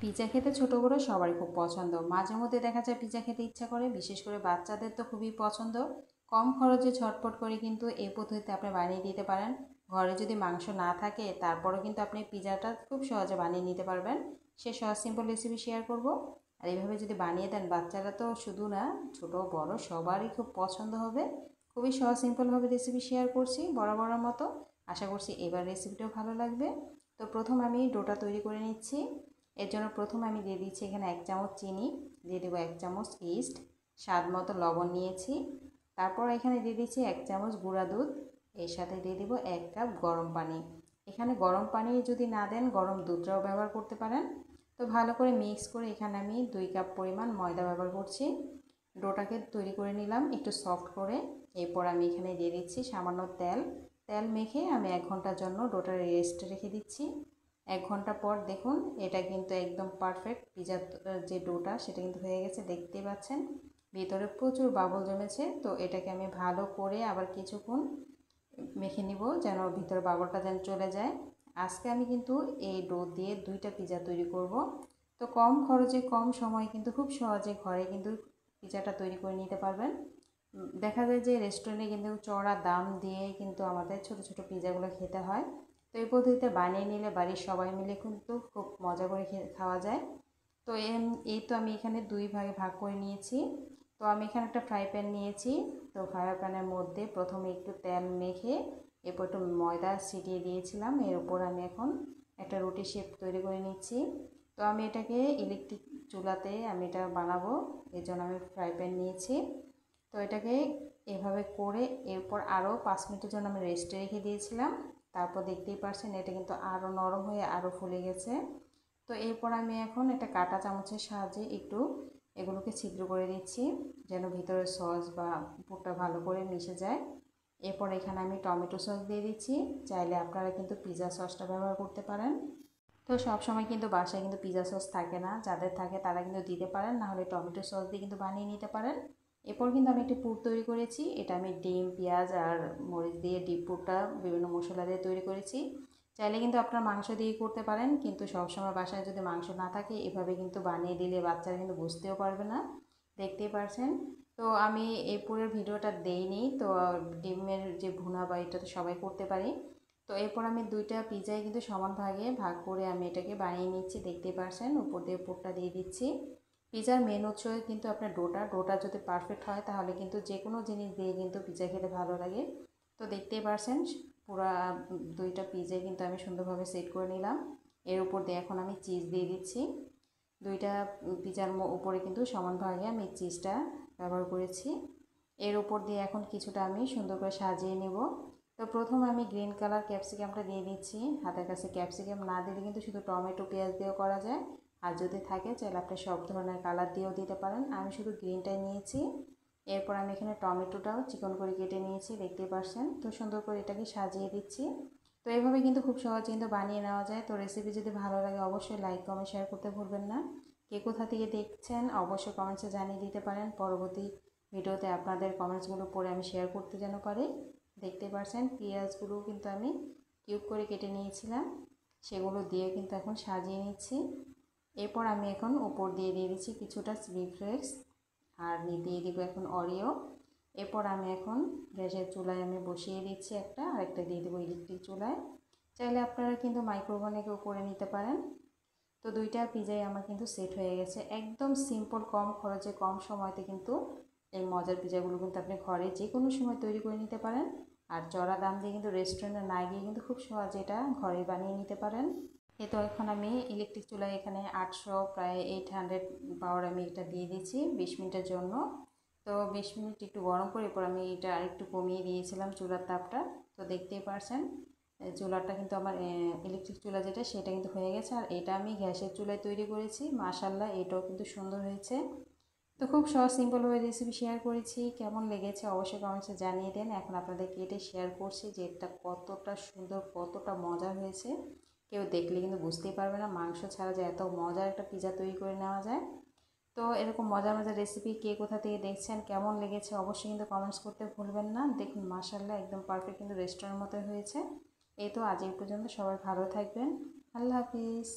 Pizza খেতে ছোট বড় সবারই খুব পছন্দ। মাঝে মধ্যে দেখা যায় পিৎজা খেতে ইচ্ছা করে, বিশেষ করে বাচ্চাদের তো খুবই পছন্দ। কম খরচে ঝটপট করে কিন্তু এই পদ্ধতিতে আপনি বানিয়ে দিতে পারেন। ঘরে যদি মাংস না থাকে তারপরেও কিন্তু আপনি পিৎজাটা খুব সহজে বানিয়ে নিতে পারবেন। সে সহজ সিম্পল রেসিপি শেয়ার করব। আর এইভাবে যদি বানিয়ে দেন, বাচ্চারা তো শুধু না, ছোট বড় সবারই খুব পছন্দ হবে। খুবই সহজ সিম্পলভাবে রেসিপি শেয়ার করছি বরাবরের মতো। আশা করছি এবার রেসিপিটাও ভালো লাগবে। তো প্রথম আমি ডোটা তৈরি করে নিচ্ছি। এর জন্য প্রথমে আমি দিয়ে দিচ্ছি এখানে 1 চামচ চিনি, দিয়ে দেবো 1 চামচ ইস্ট, স্বাদ মতো লবণ নিয়েছি। তারপর এখানে দিয়ে দিচ্ছি 1 চামচ গুঁড়া দুধ, এর সাথে দিয়ে দেবো 1 কাপ গরম পানি। এখানে গরম পানি যদি না দেন গরম দুধটাও ব্যবহার করতে পারেন। তো ভালো করে মিক্স করে এখানে আমি 2 কাপ পরিমাণ ময়দা ব্যবহার করছি। ডোটাকে তৈরি করে নিলাম একটু সফট করে। এরপর আমি এখানে দিয়ে দিচ্ছি সামান্য তেল। তেল মেখে আমি 1 ঘন্টার জন্য ডোটা রেস্টে রেখে দিচ্ছি। 1 ঘন্টা পর দেখুন, এটা কিন্তু একদম পারফেক্ট পিৎজার যে ডোটা সেটা কিন্তু হয়ে গেছে, দেখতেই পাচ্ছেন। ভিতরে প্রচুর বাবল জমেছে। তো এটাকে আমি ভালো করে আবার কিছুক্ষণ মেখে নিব, যেন ভিতরে বাবলটা যেন চলে যায়। আজকে আমি কিন্তু এই ডো দিয়ে 2টা পিৎজা তৈরি করব। তো কম খরচে কম সময়ে কিন্তু খুব সহজে ঘরে কিন্তু পিৎজাটা তৈরি করে নিতে পারবেন। দেখা যায় যে রেস্টুরেন্টে কিন্তু চড়া দাম দিয়ে কিন্তু আমাদের ছোট ছোট পিৎজাগুলো খেতে হয়। তো এই পদ্ধতিতে বানিয়ে নিলে বাড়ির সবাই মিলে কিন্তু খুব মজা করে খাওয়া যায়। তো এই তো আমি এখানে 2 ভাগে ভাগ করে নিয়েছি। তো আমি এখানে একটা ফ্রাই প্যান নিয়েছি। তো ফ্রাই প্যানের মধ্যে প্রথমে একটু তেল মেখে এরপর একটু ময়দা ছিটিয়ে দিয়েছিলাম। এর উপর আমি এখন একটা রুটি শেপ তৈরি করে নিচ্ছি। তো আমি এটাকে ইলেকট্রিক চুলাতে আমি এটা বানাবো, এর জন্য আমি ফ্রাই প্যান নিয়েছি। তো এটাকে এভাবে করে এরপর আরও 5 মিনিটের জন্য আমি রেস্টে রেখে দিয়েছিলাম। তারপর দেখতেই পারছেন এটা কিন্তু আরও নরম হয়ে আরও ফুলে গেছে। তো এরপর আমি এখন একটা কাঁটা চামচের সাহায্যে একটু এগুলোকে ছিদ্র করে দিচ্ছি, যেন ভিতরে সস বা পুরটা ভালো করে মিশে যায়। এরপর এখানে আমি টমেটো সস দিয়ে দিচ্ছি। চাইলে আপনারা কিন্তু পিৎজা সসটা ব্যবহার করতে পারেন। তো সব সময় কিন্তু বাসায় কিন্তু পিৎজা সস থাকে না, যাদের থাকে তারা কিন্তু দিতে পারেন, নাহলে টমেটো সস দিয়ে কিন্তু বানিয়ে নিতে পারেন। এরপর কিন্তু আমি একটি পুর তৈরি করেছি। এটা আমি ডিম, পেঁয়াজ আর মরিচ দিয়ে ডিপ পুরটা বিভিন্ন মশলা দিয়ে তৈরি করেছি। চাইলে কিন্তু আপনারা মাংস দিয়ে করতে পারেন, কিন্তু সবসময় বাসায় যদি মাংস না থাকে এভাবে কিন্তু বানিয়ে দিলে বাচ্চারা কিন্তু বুঝতেও পারবে না, দেখতেই পারছেন। তো আমি এই পুরের ভিডিওটা দেইনি। তো ডিমের যে ভুনা বা এটা তো সবাই করতে পারি। তো এরপর আমি 2টা পিৎজাই কিন্তু সমান ভাগে ভাগ করে আমি এটাকে বানিয়ে নিচ্ছি, দেখতেই পারছেন। উপর দিয়ে পুরটা দিয়ে দিচ্ছি। পিৎজার মেন উৎস কিন্তু আপনার ডোটা যদি পারফেক্ট হয় তাহলে কিন্তু যে কোনো জিনিস দিয়ে কিন্তু পিৎজা খেতে ভালো লাগে। তো দেখতেই পারছেন পুরা 2টা পিৎজাই কিন্তু আমি সুন্দরভাবে সেট করে নিলাম। এর উপর দিয়ে এখন আমি চিজ দিয়ে দিচ্ছি। 2টা পিৎজার উপরে কিন্তু সমান ভাগে আমি চিজটা ব্যবহার করেছি। এর উপর দিয়ে এখন কিছুটা আমি সুন্দর করে সাজিয়ে নেব। তো প্রথমে আমি গ্রিন কালার ক্যাপসিকামটা দিয়ে দিচ্ছি। হাতের কাছে ক্যাপসিকাম না দিলে কিন্তু শুধু টমেটো পেঁয়াজ দিয়েও করা যায়। আর যদি থাকে চাইলে আপনি সব ধরনের কালার দিয়েও দিতে পারেন। আমি শুধু গ্রিনটাই নিয়েছি। এরপর আমি এখানে টমেটোটাও চিকন করে কেটে নিয়েছি, দেখতেই পারছেন। তো সুন্দর করে এটাকে সাজিয়ে দিচ্ছি। তো এইভাবে কিন্তু খুব সহজে কিন্তু বানিয়ে নেওয়া যায়। তো রেসিপি যদি ভালো লাগে অবশ্যই লাইক কমেন্ট শেয়ার করতে ভুলবেন না। কে কোথা থেকে দেখছেন অবশ্যই কমেন্টসে জানিয়ে দিতে পারেন। পরবর্তী ভিডিওতে আপনাদের কমেন্টসগুলো পড়ে আমি শেয়ার করতে যেন পারি। দেখতে পাচ্ছেন পেঁয়াজগুলো কিন্তু আমি কিউব করে কেটে নিয়েছিলাম, সেগুলো দিয়ে কিন্তু এখন সাজিয়ে নিচ্ছি। এরপর আমি এখন উপর দিয়ে দিচ্ছি কিছুটা চিলি ফ্লেক্স, আর দিয়ে দিব এখন অরিও। এরপর আমি এখন গ্যাসের চুলায় আমি বসিয়ে দিচ্ছি একটা, আরেকটা দিয়ে দেবো ইলেকট্রিক চুলায়। চাইলে আপনারা কিন্তু মাইক্রোওভেনেও করে নিতে পারেন। তো 2টা পিৎজাই আমার কিন্তু সেট হয়ে গেছে। একদম সিম্পল, কম খরচে কম সময়তে কিন্তু এই মজার পিৎজাগুলো কিন্তু আপনি ঘরে যে কোনো সময় তৈরি করে নিতে পারেন। আর চড়া দাম দিয়ে কিন্তু রেস্টুরেন্টে না গিয়ে কিন্তু খুব সহজে এটা ঘরে বানিয়ে নিতে পারেন। তো এখন আমি ইলেকট্রিক চুলায় এখানে 800 প্রায় 800 পাওয়ার আমি এটা দিয়ে দিচ্ছি 20 মিনিটের জন্য। তো 20 মিনিট একটু গরম করে এরপর আমি এটা আরেকটু কমিয়ে দিয়েছিলাম চুলার তাপটা। তো দেখতেই পারছেন চুলাটা কিন্তু আমার ইলেকট্রিক চুলা যেটা সেটা কিন্তু হয়ে গেছে। আর এটা আমি গ্যাসের চুলায় তৈরি করেছি, মাশাআল্লাহ এটাও কিন্তু সুন্দর হয়েছে। তো খুব সহজ সিম্পলভাবে রেসিপি শেয়ার করেছি। কেমন লেগেছে অবশ্যই কমেন্টসে জানিয়ে দেন। এখন আপনাদের কেটে শেয়ার করছি যে এটা কতটা সুন্দর, কতটা মজার হয়েছে। কেউ দেখলে কিন্তু বুঝতেই পারবে না মাংস ছাড়া যে এত মজার একটা পিৎজা তৈরি করে নেওয়া যায়। তো এরকম মজার মজার রেসিপি কে কোথা থেকে দেখছেন, কেমন লেগেছে অবশ্যই কিন্তু কমেন্টস করতে ভুলবেন না। দেখুন মাশাআল্লাহ একদম পারফেক্ট কিন্তু রেস্টুরেন্টের মতো হয়েছে। এই তো আজ এই পর্যন্ত, সবাই ভালো থাকবেন। আল্লাহ হাফিজ।